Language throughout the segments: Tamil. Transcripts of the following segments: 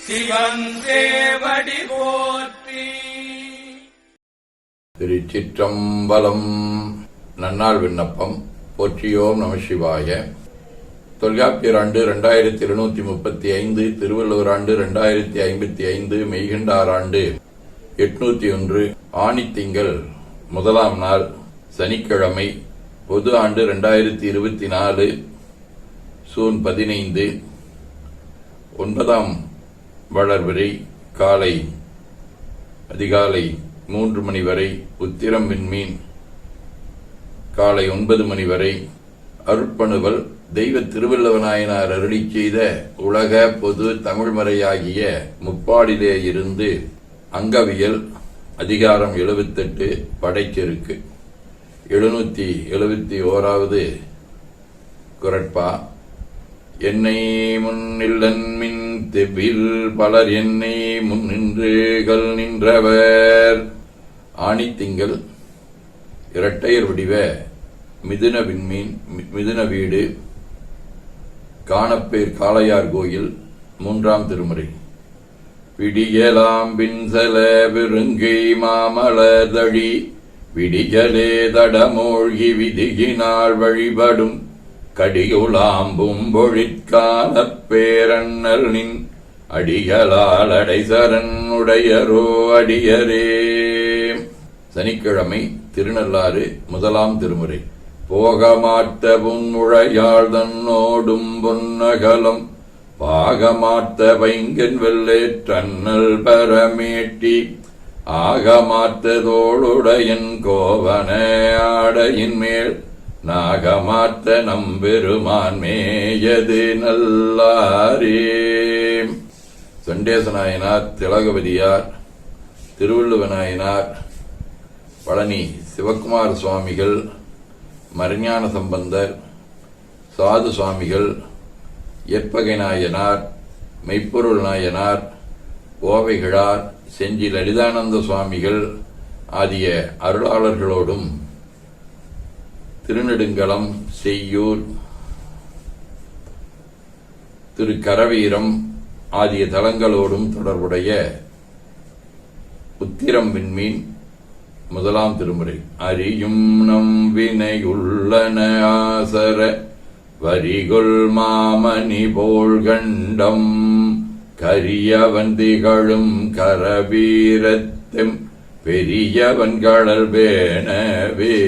சிவன் சேவடி போற்றி. திருச்சிற்றம்பலம். நன்னாள் விண்ணப்பம். போற்றியோம் நம சிவாய. தொல்காப்பியர் ஆண்டு 2735, திருவள்ளுவர் ஆண்டு 2055, மெய்கண்டார் ஆண்டு 801, ஆணித்திங்கள் 1ஆம் நாள் சனிக்கிழமை, பொது ஆண்டு 2024, சூன் 15, 9ஆம் வளர்வரை அதிகாலை 3 மணி வரை, உத்திரம் விண்மீன் காலை 9 மணி வரை. அருட்பணுவல் தெய்வ திருவள்ளுவநாயனார் அருளி செய்த உலக பொது தமிழ்மறையாகிய முப்பாடிலே இருந்து அங்கவியல் அதிகாரம் 78 படைச்செருக்கு 771வது குறட்பா. என்னை முன்னில்லன்மின் தெவ்வில் பலர் என்னை முன்னின்றுகள் நின்றவர். ஆணித்திங்கள் இரட்டையர் வடிவ மிதுன விண்மீன், மிதுன வீடு, காணப்பேர் காளையார் கோயில், 3ஆம் திருமுறை. விடியலாம் பின்சல விருங்கை மாமலதழி விடியலே தடமூழ்கி விதியினால் வழிபடும் கடியுளாம்பும் பொழிற்காலப் பேரண்ணல் நின் அடிகளால் அடைசரன் உடையரோ அடியரே. சனிக்கிழமை, திருநள்ளாறு, 1ஆம் திருமுறை. போகமாட்ட புன்முழையாள் தன்னோடும் பொன்னகலம் பாகமாட்ட பைங்கன் வெள்ளேற்றன்னல் பரமேட்டி ஆகமாட்ட தோளுடையன் கோவன ஆடையின் மேல் நாகமாட்ட நம்பெருமான் மேயது நல்லாரே. சண்டேசநாயனார், திலகவதியார், திருவள்ளுவநாயனார், பழனி சிவக்குமார சுவாமிகள், மறைஞான சம்பந்தர், சாது சுவாமிகள், ஏற்பகை நாயனார், மெய்ப்பொருள் நாயனார், கோவைகிழார், செஞ்சி லலிதானந்த சுவாமிகள் ஆகிய அருளாளர்களோடும் திருநெடுங்கலம், செய்யூர், திருக்கரவீரம் ஆகிய தலங்களோடும் தொடர்புடைய உத்திரம் விண்மீன் 1ஆம் திருமுறை. அறியும் நம் வினை உள்ளன ஆசர வரிகொள் மாமணி போல் கண்டம் கரியவன் திகழும் கரவீரத்தெம் பெரியவன் கடல் வேணவே.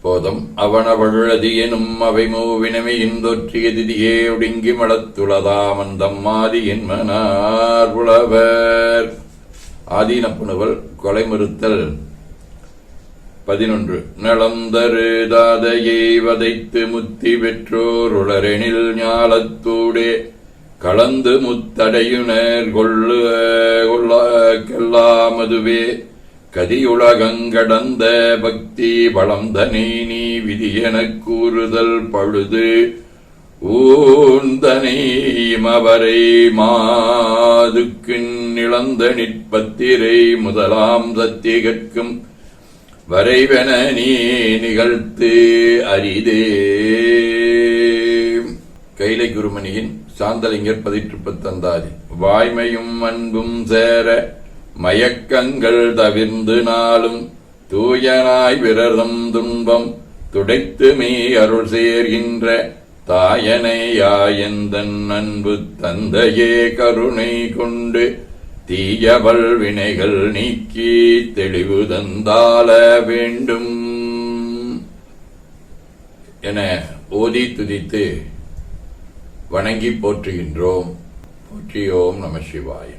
போதம் அவனவழதி எனும் அவை மூவினமையின் தொற்றிய திதியே ஒடுங்கி மடத்துளதாமந்தம் ஆதியின் மனார் புலவர். ஆதீனப்புணுவல் கொலைமறுத்தல் 11. நலந்தரு தாதையை வதைத்து முத்தி பெற்றோர் உளரெனில் ஞாலத்தூடே கலந்து முத்தடையுனர் கொல்லாமதுவே கதியுலகங்கடந்த பக்தி பழந்தனை நீ விதியெனக் கூறுதல் பழுது ஊந்தனை மவரை மாதுக்கின் இழந்த நிற்பத்திரை 1ஆம் சத்திகற்கும் வரைவென நீ நிகழ்த்து அரிதே. கைலை குருமணியின் சாந்தலிங்கர் 18 வாய்மையும் அன்பும் சேர மயக்கங்கள் தவிர்ந்து நாளும் தூயனாய் விரதம் துன்பம் துடைத்து மீ அருள் சேர்கின்ற தாயனையாயந்தன் அன்பு தந்தையே கருணை கொண்டு தீயவள் வினைகள் நீக்கி தெளிவு தந்தால வேண்டும் என ஓதி துதித்து வணங்கி போற்றுகின்றோம். போற்றியோம் நம சிவாய.